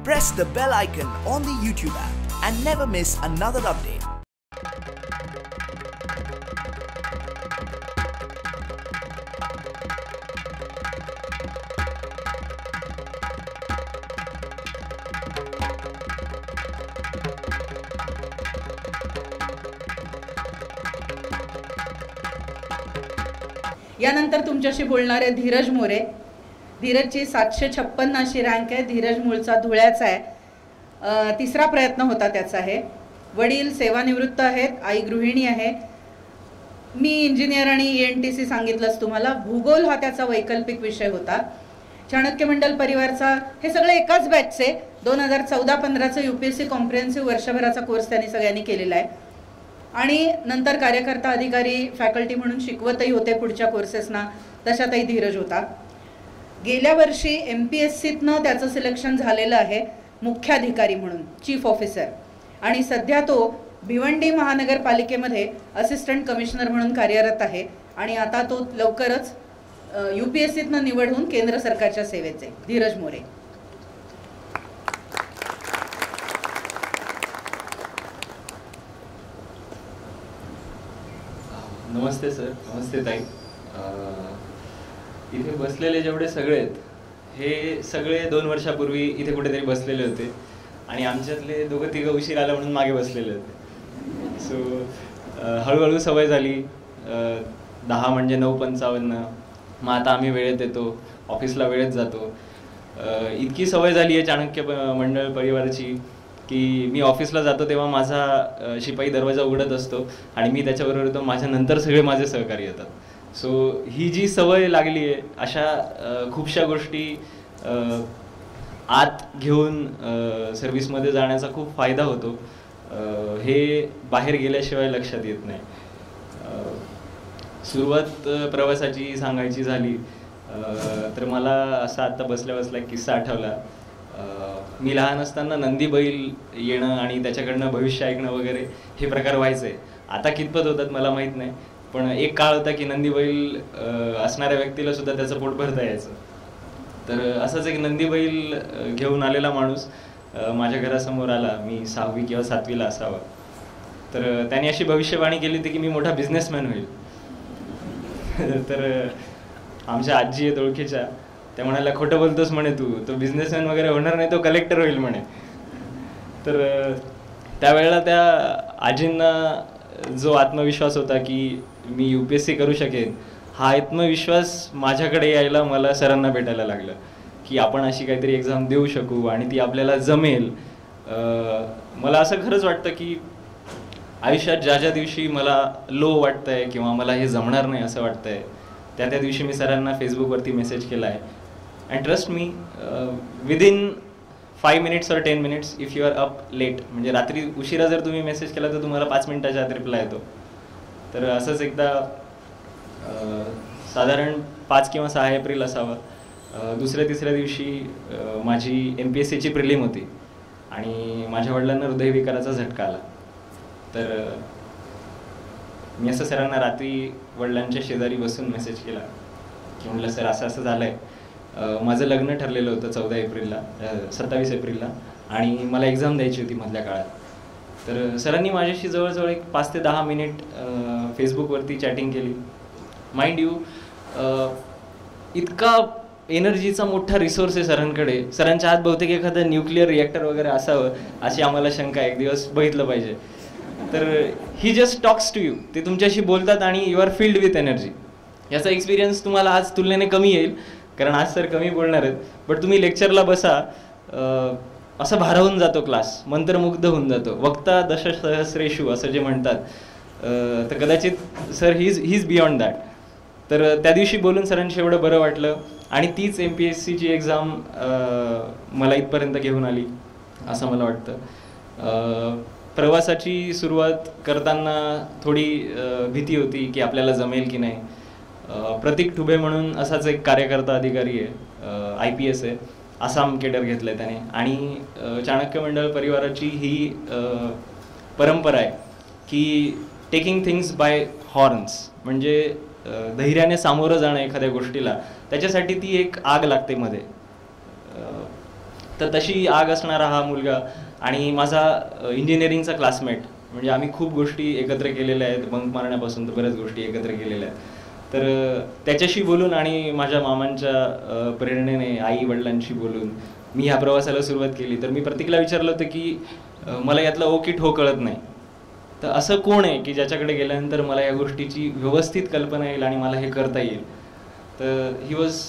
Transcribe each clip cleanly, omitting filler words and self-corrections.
press the bell icon on the YouTube app and never miss another update. यानंतर तुमच्याशी बोलणार आहे धीरज मोरे. धीरजची 756 अशी रँक आहे. धीरज मूळचा धुळ्याचा आहे. तिसरा प्रयत्न होता त्याचा आहे. वडील सेवानिवृत्त आहेत, आई गृहिणी आहे. मी इंजिनियर आणि ENTC सांगितलंच तुम्हाला. भूगोल हा त्याचा वैकल्पिक विषय होता. चाणक्य मंडल परिवारचा हे सगळे एकाच बॅचचे 2014-15चं UPSC कॉम्प्रिहेन्सिव्ह वर्षभराचा कोर्स त्यांनी सगळ्यांनी केलेला आहे आणि नंतर कार्यकर्ता अधिकारी फॅकल्टी म्हणून शिकवतही होते पुढच्या कोर्सेसना. तशातही धीरज होता. गेल्या वर्षी MPSCतनं त्याचं सिलेक्शन झालेलं आहे मुख्याधिकारी म्हणून, चीफ ऑफिसर, आणि सध्या तो भिवंडी महानगरपालिकेमध्ये असिस्टंट कमिशनर म्हणून कार्यरत आहे आणि आता तो लवकरच UPSCतनं निवड होऊन केंद्र सरकारच्या सेवेचे. धीरज मोरे. नमस्ते सर. नमस्ते ताई. इथे बसलेले जेवढे सगळे आहेत हे सगळे 2 वर्षापूर्वी इथे कुठेतरी बसलेले होते आणि आमच्यातले दोघं तिघं उशीर आला म्हणून मागे बसलेले होते. सो हळूहळू सवय झाली. 10 म्हणजे 9:55. मग आता आम्ही वेळेत येतो, ऑफिसला वेळेत जातो. इतकी सवय झाली आहे चाणक्य मंडळ परिवाराची की मी ऑफिसला जातो तेव्हा माझा शिपाई दरवाजा उघडत असतो आणि मी त्याच्याबरोबर येतो. माझ्या नंतर सगळे माझे सहकारी येतात. सो ही जी सवय लागली आहे अशा खूपशा गोष्टी आत घेऊन सर्व्हिसमध्ये जाण्याचा खूप फायदा होतो. हे बाहेर गेल्याशिवाय लक्षात येत नाही. सुरुवात प्रवासाची सांगायची झाली तर मला असा आत्ता बसल्या बसल्या किस्सा आठवला. मी लहान असताना नंदी बैल येणं आणि त्याच्याकडनं भविष्य ऐकणं वगैरे हे प्रकार व्हायचे. आता कितपत होतात मला माहीत नाही, पण एक काळ होता की नंदी बैल असणाऱ्या व्यक्तीला सुद्धा त्याचं पोट भरता यायचं. तर असंच एक नंदी बैल घेऊन आलेला माणूस माझ्या घरासमोर आला. मी 6वी किंवा 7वीला असावा. तर त्याने अशी भविष्यवाणी केली होती की मी मोठा बिझनेसमॅन होईल. तर आमच्या आजी आहेत ओळखीच्या, त्या म्हणाल्या खोटं बोलतोस म्हणे तू, तो बिझनेसमॅन वगैरे होणार नाही, तो कलेक्टर होईल म्हणे. तर त्यावेळेला त्या आजींना जो आत्मविश्वास होता की मी UPSC करू शकेन, हा आत्मविश्वास माझ्याकडे यायला मला सरांना भेटायला लागलं की आपण अशी काहीतरी एक्झाम देऊ शकू आणि ती आपल्याला जमेल. मला असं खरंच वाटतं की आयुष्यात ज्या ज्या दिवशी मला लो वाटतंय किंवा मला हे जमणार नाही असं वाटतंय त्या दिवशी मी सरांना फेसबुकवरती मेसेज केला आहे. And trust me, within 5 minutes or 10 minutes if you are up late, म्हणजे रात्री उशिरा जर तुम्ही मेसेज केला तर तुम्हाला 5 मिनिटाच्या आत रिप्लाय येतो. तर असंच एकदा साधारण 5 किंवा 6 एप्रिल असावं, दुसऱ्या तिसऱ्या दिवशी माझी MPSCची प्रिलिम होती आणि माझ्या वडिलांना हृदयविकाराचा झटका आला. तर मी असं सरांना रात्री वडिलांच्या शेजारी बसून मेसेज केला की म्हटलं सर असं असं झालं आहे. माझं लग्न ठरलेलं होतं 27 एप्रिलला आणि मला एक्झाम द्यायची होती मधल्या काळात. तर सरांनी माझ्याशी जवळजवळ एक 5 ते 10 मिनिट फेसबुकवरती चॅटिंग केली. माइंड यू, इतका एनर्जीचा मोठा रिसोर्स आहे सरांकडे. सरांच्या हात बहुतेक एखादं न्यूक्लिअर रिॲक्टर वगैरे असावं अशी आम्हाला शंका आहे. एक दिवस बघितलं पाहिजे. तर ही जस्ट टॉक्स टू यू. ते तुमच्याशी बोलतात आणि you are filled with energy. याचा एक्सपिरियन्स तुम्हाला आज तुलनेने कमी येईल कारण आज सर कमी बोलणार आहेत. बट तुम्ही लेक्चरला बसा, असं भारावून जातो क्लास, मंत्रमुग्ध होऊन जातो. वक्ता दशसहस्रेषु असं जे म्हणतात, तर कदाचित sir he is beyond that. तर त्या दिवशी बोलून सरांशी एवढं बरं वाटलं आणि तीच MPSCची एक्झाम मला इथपर्यंत घेऊन आली असं मला वाटतं. प्रवासाची सुरुवात करताना थोडी भीती होती की आपल्याला जमेल की नाही. प्रतीक ठुबे म्हणून असाच एक कार्यकर्ता अधिकारी आहे, IPS आहे, आसाम केडर घेतलं आहे त्याने. आणि चाणक्य मंडळ परिवाराची ही परंपरा आहे की टेकिंग थिंग्स बाय हॉर्न्स, म्हणजे धैर्याने सामोरं जाणं एखाद्या गोष्टीला, त्याच्यासाठी ती एक आग लागते मध्ये. तर तशी आग असणारा हा मुलगा आणि माझा इंजिनिअरिंगचा क्लासमेट, म्हणजे आम्ही खूप गोष्टी एकत्र केलेल्या आहेत, बंक मारण्यापासून तर बऱ्याच गोष्टी एकत्र केलेल्या आहेत. तर त्याच्याशी बोलून आणि माझ्या मामांच्या प्रेरणेने, आई वडिलांशी बोलून मी ह्या प्रवासाला सुरुवात केली. तर मी प्रतीकला विचारलं होतं की मला यातला ओ की ठो कळत नाही, तर असं कोण आहे की ज्याच्याकडे गेल्यानंतर मला या गोष्टीची व्यवस्थित कल्पना येईल आणि मला हे करता येईल. तर ही वॉज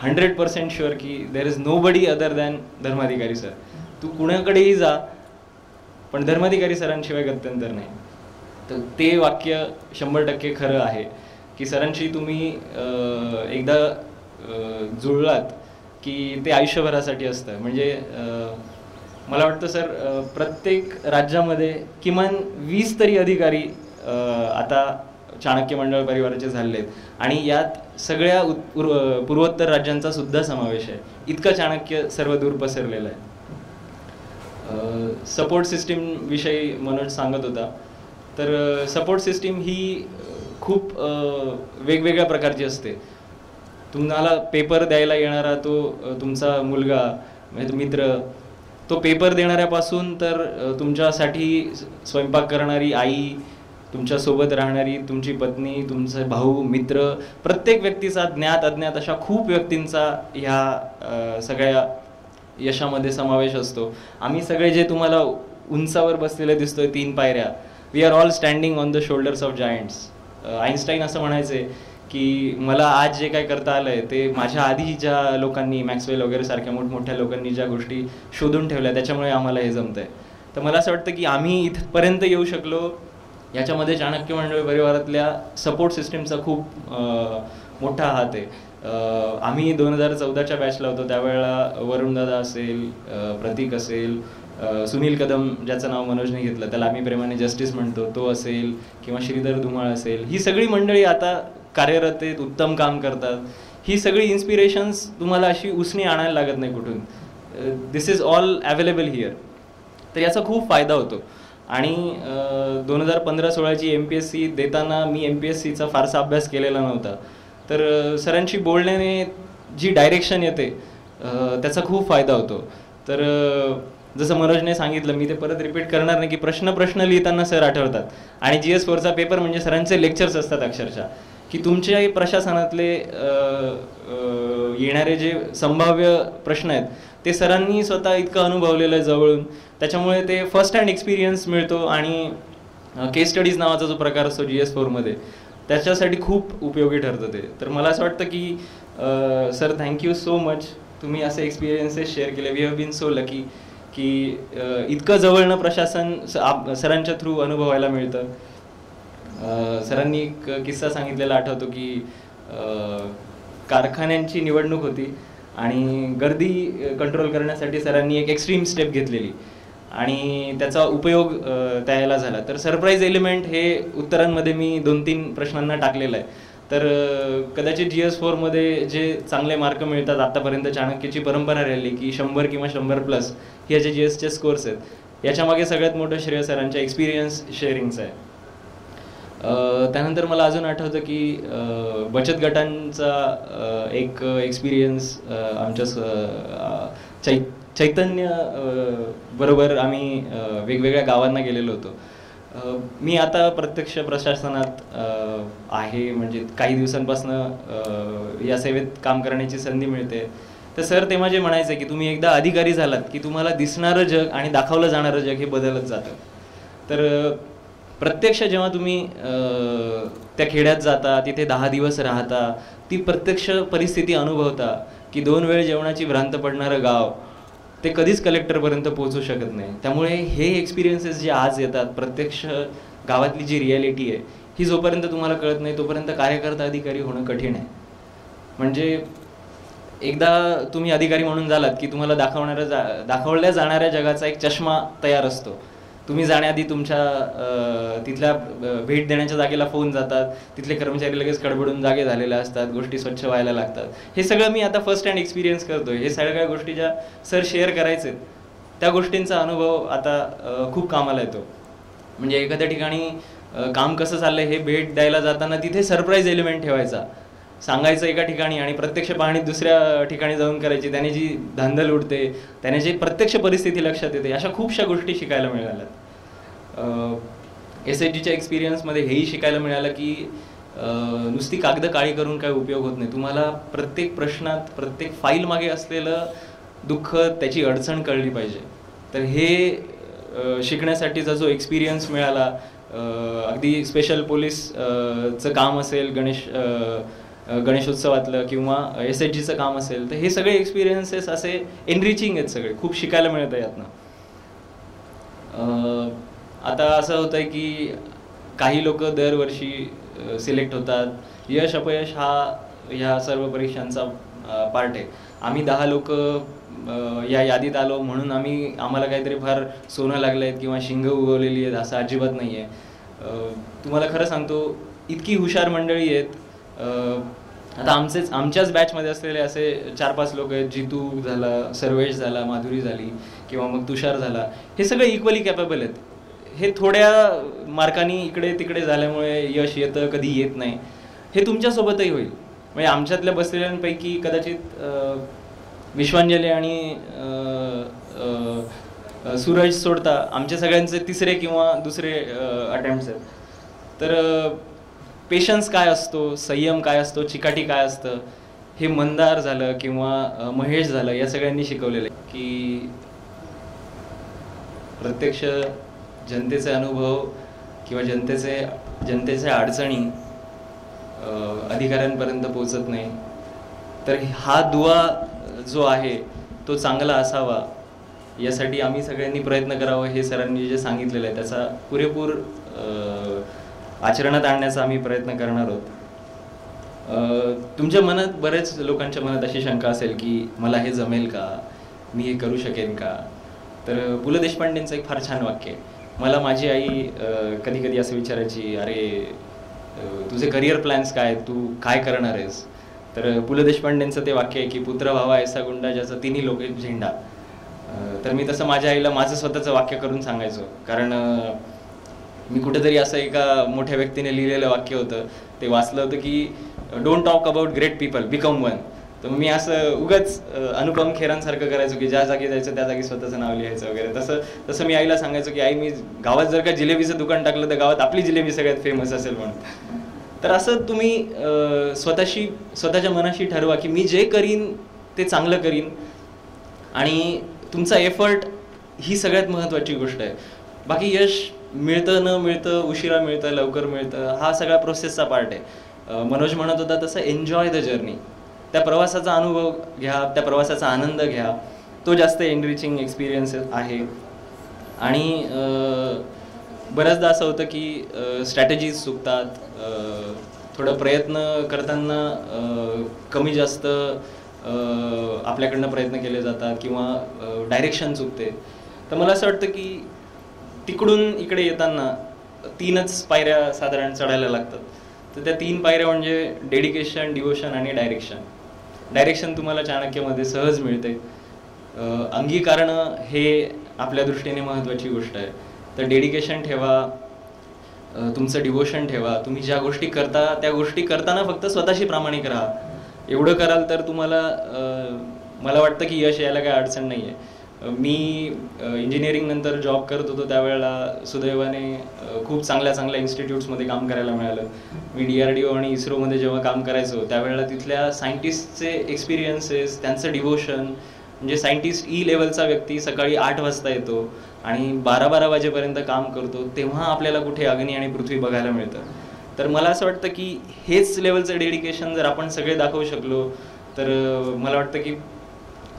100% शुअर की there is nobody other than Dharmadhikari sir. तू कुणाकडेही जा पण धर्माधिकारी सरांशिवाय गत्यंतर नाही. तर ते वाक्य 100% खरं आहे की सरांशी तुम्ही एकदा जुळलात की ते आयुष्यभरासाठी असतं. म्हणजे मला वाटतं सर प्रत्येक राज्यामध्ये किमान 20 तरी अधिकारी आता चाणक्य मंडळ परिवाराचे झालेले आहेत आणि यात सगळ्या पूर्वोत्तर राज्यांचा सुद्धा समावेश आहे. इतकं चाणक्य सर्व दूर पसरलेलं आहे. सपोर्ट सिस्टीम विषयी मनोज सांगत होता. तर सपोर्ट सिस्टीम ही खूप वेगवेगळ्या प्रकारची असते. तुम्हाला पेपर द्यायला येणारा तो तुमचा मुलगा म्हणजे मित्र, तो पेपर देणाऱ्यापासून तर तुमच्यासाठी स्वयंपाक करणारी आई, तुमच्यासोबत राहणारी तुमची पत्नी, तुमचे भाऊ, मित्र, प्रत्येक व्यक्तीचा ज्ञात अज्ञात अशा खूप व्यक्तींचा ह्या सगळ्या यशामध्ये समावेश असतो. आम्ही सगळे जे तुम्हाला उंचावर बसलेले दिसतोय 3 पायऱ्या, we are all standing on the shoulders of giants. Einstein असं म्हणायचे की मला आज जे काय करता आलंय ते माझ्या आधी ज्या लोकांनी, मॅक्सवेल वगैरे सारख्या मोठमोठ्या लोकांनी ज्या गोष्टी शोधून ठेवल्या त्याच्यामुळे आम्हाला हे जमतंय. तर मला असं वाटतं की आम्ही इथपर्यंत येऊ शकलो याच्यामध्ये चाणक्य मंडळ परिवारातल्या सपोर्ट सिस्टीमचा खूप मोठा हात आहे. आम्ही 2014च्या बॅचला होतो, त्यावेळेला वरुणदादा असेल, प्रतीक असेल, सुनील कदम ज्याचं नाव मनोजने घेतलं त्याला आम्ही प्रेमाने जस्टिस म्हणतो, तो असेल, किंवा श्रीधर धुमाळ असेल, ही सगळी मंडळी आता कार्यरत आहेत, उत्तम काम करतात. ही सगळी इन्स्पिरेशन्स तुम्हाला अशी उसणी आणायला लागत नाही कुठून. दिस इज ऑल अवेलेबल हिअर. तर याचा खूप फायदा होतो. आणि 2015-16ची MPSC देताना मी MPSCचा फारसा अभ्यास केलेला नव्हता. तर सरांशी बोलण्याने जी डायरेक्शन येते त्याचा खूप फायदा होतो. तर जसं मनोजने सांगितलं, मी ते परत रिपीट करणार नाही की प्रश्न लिहिताना सर आठवतात. आणि GS4चा पेपर म्हणजे सरांचे लेक्चर्स असतात अक्षरशः, की तुमच्या प्रशासनातले येणारे जे संभाव्य प्रश्न आहेत ते सरांनी स्वतः इतकं अनुभवलेलं आहे जवळून, त्याच्यामुळे ते फर्स्ट हँड एक्सपिरियन्स मिळतो. आणि केस स्टडीज नावाचा जो प्रकार असतो GS4मध्ये त्याच्यासाठी खूप उपयोगी ठरतं ते. तर मला असं वाटतं की सर थँक्यू सो मच, तुम्ही असे एक्सपिरियन्सेस शेअर केले. We have been so lucky की इतकं जवळनं प्रशासन सरांच्या थ्रू अनुभवायला मिळतं. सरांनी एक किस्सा सांगितलेला आठवतो की कारखान्यांची निवडणूक होती आणि गर्दी कंट्रोल करण्यासाठी सरांनी एक एक्स्ट्रीम स्टेप घेतलेली आणि त्याचा उपयोग त्याला झाला. तर सरप्राईज एलिमेंट हे उत्तरांमध्ये मी 2-3 प्रश्नांना टाकलेलं आहे. तर कदाचित GS4मध्ये जे चांगले मार्क मिळतात, आतापर्यंत चाणक्यची परंपरा राहिली की 100 किंवा 100+ हे जे GSचे स्कोर्स आहेत, याच्यामागे सगळ्यात मोठं श्रेय सरांच्या एक्सपिरियन्स शेअरिंगचं आहे. त्यानंतर मला अजून आठवतं की बचत गटांचा एक एक्सपिरियन्स आमच्या चैतन्य बरोबर आम्ही वेगवेगळ्या गावांना गेलेलो होतो. मी आता प्रत्यक्ष प्रशासनात आहे, म्हणजे काही दिवसांपासून या सेवेत काम करण्याची संधी मिळते. तर सर तेव्हा जे म्हणायचं की तुम्ही एकदा अधिकारी झालात की तुम्हाला दिसणारं जग आणि दाखवलं जाणारं जग हे बदलत जातं. तर प्रत्यक्ष जेव्हा तुम्ही त्या खेड्यात जाता, तिथे 10 दिवस राहता, ती प्रत्यक्ष परिस्थिती अनुभवता की 2 वेळ जेवणाची भ्रांत पडणारं गाव ते कधीच कलेक्टरपर्यंत पोहोचू शकत नाही. त्यामुळे हे एक्सपिरियन्सेस जे आज येतात, प्रत्यक्ष गावातली जी रिॲलिटी आहे ही जोपर्यंत तुम्हाला कळत नाही तोपर्यंत कार्यकर्ता अधिकारी होणं कठीण आहे. म्हणजे एकदा तुम्ही अधिकारी म्हणून झालात की तुम्हाला दाखवल्या जाणाऱ्या जगाचा एक चष्मा तयार असतो. तुम्ही जाण्याआधी तुमच्या तिथल्या भेट देण्याच्या जागेला फोन जातात, तिथले कर्मचारी लगेच कडबडून जागे झालेले असतात, गोष्टी स्वच्छ व्हायला लागतात. हे सगळं मी आता फर्स्ट हँड एक्सपिरियन्स करतोय. हे सगळ्या गोष्टी ज्या सर शेअर करायचे त्या गोष्टींचा अनुभव आता खूप कामाला येतो. म्हणजे एखाद्या ठिकाणी काम कसं चाललंय हे भेट द्यायला जाताना तिथे सरप्राईज एलिमेंट ठेवायचा. सांगायचं एका ठिकाणी आणि प्रत्यक्ष पाहणी दुसऱ्या ठिकाणी जाऊन करायची, त्याने जी धांदल उडते, त्याने जी प्रत्यक्ष परिस्थिती लक्षात येते, अशा खूपशा गोष्टी शिकायला मिळाल्यात. SHGच्या एक्सपिरियन्समध्ये हेही शिकायला मिळालं की नुसती कागद काळी करून काही उपयोग होत नाही. तुम्हाला प्रत्येक प्रश्नात, प्रत्येक फाईल मागे असलेलं दुःख, त्याची अडचण कळली पाहिजे. तर हे शिकण्यासाठीचा जो एक्सपिरियन्स मिळाला, अगदी स्पेशल पोलीसचं काम असेल, गणेशोत्सवातलं किंवा SHGचं काम असेल, तर हे सगळे एक्सपिरियन्सेस असे एनरिचिंग आहेत, सगळे खूप शिकायला मिळतं यातनं. आता असं होतं आहे की काही लोक दरवर्षी सिलेक्ट होतात. यश अपयश हा ह्या सर्व परीक्षांचा पार्ट आहे. आम्ही 10 लोक या यादीत आलो म्हणून आम्हाला काहीतरी फार सोनं लागलं आहे किंवा शिंग उगवलेली आहेत असं अजिबात नाही आहे. तुम्हाला खरं सांगतो, इतकी हुशार मंडळी आहेत. आता आमच्याच बॅचमध्ये असलेले असे 4-5 लोक आहेत. जितू झाला, सर्वेश झाला, माधुरी झाली किंवा मग तुषार झाला, हे सगळे इक्वली कॅपेबल आहेत. हे थोड्या मार्कांनी इकडे तिकडे झाल्यामुळे यश येतं, कधी येत नाही. हे तुमच्यासोबतही होईल. म्हणजे आमच्यातल्या बसलेल्यांपैकी कदाचित विश्वांजली आणि सूरज सोडता आमच्या सगळ्यांचे तिसरे किंवा दुसरे अटेम्प्ट्स आहेत. तर पेशन्स काय असतो, संयम काय असतो, चिकाटी काय असतं, हे मंदार झालं किंवा महेश झालं, या सगळ्यांनी शिकवलेलं आहे की प्रत्यक्ष जनतेचे अनुभव किंवा जनतेच्या अडचणी अधिकाऱ्यांपर्यंत पोचत नाही. तर हा दुवा जो आहे तो चांगला असावा, यासाठी आम्ही सगळ्यांनी प्रयत्न करावा. हे सरांनी जे सांगितलेलं आहे त्याचा पुरेपूर आचरणात आणण्याचा आम्ही प्रयत्न करणार आहोत. तुमच्या मनात, बरेच लोकांच्या मनात अशी शंका असेल की मला हे जमेल का, मी हे करू शकेन का. तर पु ल देशपांडेंचं एक फार छान वाक्य आहे. मला माझी आई कधी कधी असं विचारायची, अरे तुझे करिअर प्लॅन्स काय, तू काय करणार आहेस. तर पु ल देशपांडेंचं ते वाक्य आहे की पुत्र व्हावा ऐसा गुंडा ज्याचा तिन्ही लोक झेंडा. तर मी तसं माझ्या आईला माझं स्वतःचं वाक्य करून सांगायचो. कारण मी कुठेतरी असं एका मोठ्या व्यक्तीने लिहिलेलं वाक्य होतं, ते वाचलं होतं की don't talk about great people, become one. तर मी असं उगाच अनुपम खेरांसारखं करायचो की ज्या जागी जायचं त्या जागी स्वतःचं नाव लिहायचं वगैरे. तसं मी आईला सांगायचो की आई, मी गावात जर का जिलेबीचं दुकान टाकलं तर गावात आपली जिलेबी सगळ्यात फेमस असेल म्हणून. तर असं तुम्ही स्वतःच्या मनाशी ठरवा की मी जे करीन ते चांगलं करीन, आणि तुमचा एफर्ट ही सगळ्यात महत्त्वाची गोष्ट आहे. बाकी यश मिळतं न मिळतं, उशिरा मिळतं, लवकर मिळतं, हा सगळा प्रोसेसचा पार्ट आहे. मनोज म्हणत होता तसं एन्जॉय द जर्नी. त्या प्रवासाचा अनुभव घ्या, त्या प्रवासाचा आनंद घ्या, तो जास्त एनरिचिंग एक्सपिरियन्स आहे. आणि बऱ्याचदा असं होतं की स्ट्रॅटेजीज चुकतात, थोडं प्रयत्न करताना कमी जास्त आपल्याकडनं प्रयत्न केले जातात किंवा डायरेक्शन चुकते. तर मला असं वाटतं की तिकडून इकडे येताना 3च पायऱ्या साधारण चढायला लागतात. तर त्या 3 पायऱ्या म्हणजे डेडिकेशन, डिवोशन आणि डायरेक्शन. डायरेक्शन तुम्हाला चाणक्यमध्ये सहज मिळते. अंगीकारणं हे आपल्या दृष्टीने महत्त्वाची गोष्ट आहे. तर डेडिकेशन ठेवा, तुमचं डिवोशन ठेवा. तुम्ही ज्या गोष्टी करता त्या गोष्टी करताना फक्त स्वतःशी प्रामाणिक राहा. एवढं कराल तर तुम्हाला, मला वाटतं की यश यायला काही अडचण नाही आहे. मी इंजिनिअरिंग नंतर जॉब करत होतो त्यावेळेला सुदैवाने खूप चांगल्या इन्स्टिट्यूट्समध्ये काम करायला मिळालं. मी DRDO आणि इस्रोमध्ये जेव्हा काम करायचो त्यावेळेला तिथल्या सायंटिस्टचे एक्सपिरियन्सेस, त्यांचं डिवोशन, म्हणजे सायंटिस्ट लेवलचा व्यक्ती सकाळी 8 वाजता येतो आणि 12 वाजेपर्यंत काम करतो, तेव्हा आपल्याला कुठे अग्नी आणि पृथ्वी बघायला मिळतं. तर मला असं वाटतं की हेच लेवलचं डेडिकेशन जर आपण सगळे दाखवू शकलो तर मला वाटतं की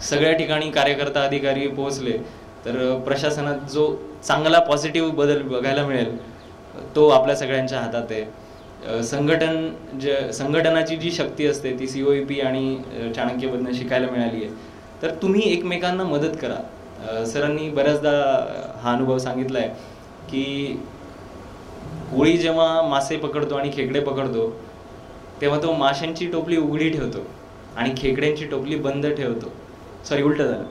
सगळ्या ठिकाणी कार्यकर्ता अधिकारी पोहोचले तर प्रशासनात जो चांगला पॉझिटिव्ह बदल बघायला मिळेल तो आपल्या सगळ्यांच्या हातात आहे. संघटनाची जी शक्ती असते ती COEP आणि चाणक्यमधनं शिकायला मिळाली आहे. तर तुम्ही एकमेकांना मदत करा. सरांनी बऱ्याचदा हा अनुभव सांगितला आहे की कोळी जेव्हा मासे पकडतो आणि खेकडे पकडतो तेव्हा तो माशांची टोपली उघडी ठेवतो आणि खेकड्यांची टोपली बंद ठेवतो. उलटं झालं.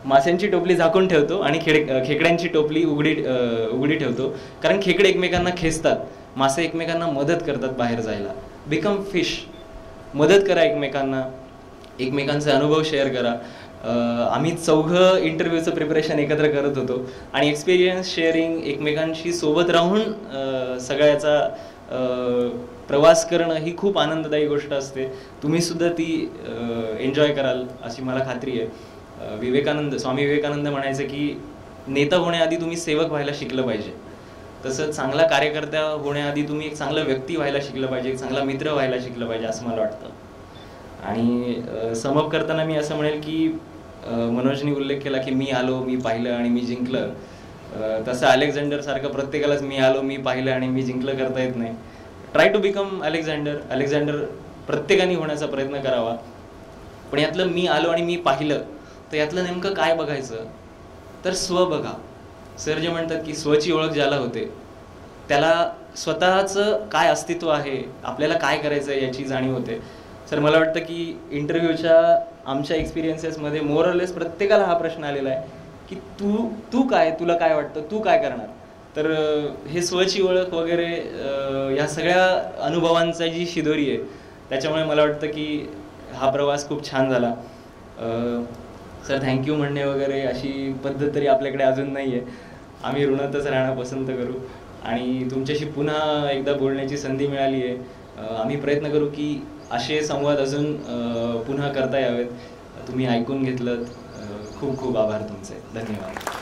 माशांची टोपली झाकून ठेवतो आणि खेकड्यांची टोपली उघडी ठेवतो, कारण खेकडे एकमेकांना खेचतात, मासे एकमेकांना मदत करतात बाहेर जायला. Become fish. मदत करा एकमेकांना, एकमेकांचे अनुभव शेअर करा. आम्ही चौघं इंटरव्ह्यूचं प्रिपरेशन एकत्र करत होतो आणि एक्सपिरियन्स शेअरिंग, एकमेकांशी सोबत राहून सगळ्याचा प्रवास करणं ही खूप आनंददायी गोष्ट असते. तुम्हीसुद्धा ती एन्जॉय कराल अशी मला खात्री आहे. स्वामी विवेकानंद म्हणायचे की नेता होण्याआधी तुम्ही सेवक व्हायला शिकलं पाहिजे, तसं चांगला कार्यकर्ता होण्याआधी तुम्ही एक चांगला व्यक्ती व्हायला शिकलं पाहिजे, एक चांगला मित्र व्हायला शिकलं पाहिजे असं मला वाटतं. आणि समअप करताना मी असं म्हणेल की मनोजनी उल्लेख केला की मी आलो, मी पाहिलं आणि मी जिंकलं. तसं अलेक्झांडर सारखं प्रत्येकालाच मी आलो, मी पाहिलं आणि मी जिंकलं करता येत नाही. ट्राय टू बिकम अलेक्झांडर प्रत्येकाने होण्याचा प्रयत्न करावा. पण यातलं मी आलो आणि मी पाहिलं, तर यातलं नेमकं काय बघायचं, तर स्व बघा. सर जे म्हणतात की स्वची ओळख ज्याला होते त्याला स्वतःचं काय अस्तित्व आहे, आपल्याला काय करायचं आहे याची जाणीव होते. सर मला वाटतं की इंटरव्ह्यूच्या आमच्या एक्सपिरियन्सेसमध्ये मोरलेस प्रत्येकाला हा प्रश्न आलेला आहे की तू काय, तुला काय वाटतं, तू काय करणार. तर हे स्वची ओळख वगैरे ह्या सगळ्या अनुभवांचा जी शिदोरी आहे, त्याच्यामुळे मला वाटतं की हा प्रवास खूप छान झाला. सर थँक्यू म्हणणे वगैरे अशी पद्धत तरी आपल्याकडे अजून नाही आहे. आम्ही ऋणातच राहणं पसंत करू आणि तुमच्याशी पुन्हा एकदा बोलण्याची संधी मिळाली आहे. आम्ही प्रयत्न करू की असे संवाद अजून पुन्हा करता यावेत. तुम्ही ऐकून घेतलं, खूप खूप आभार तुमचे. धन्यवाद.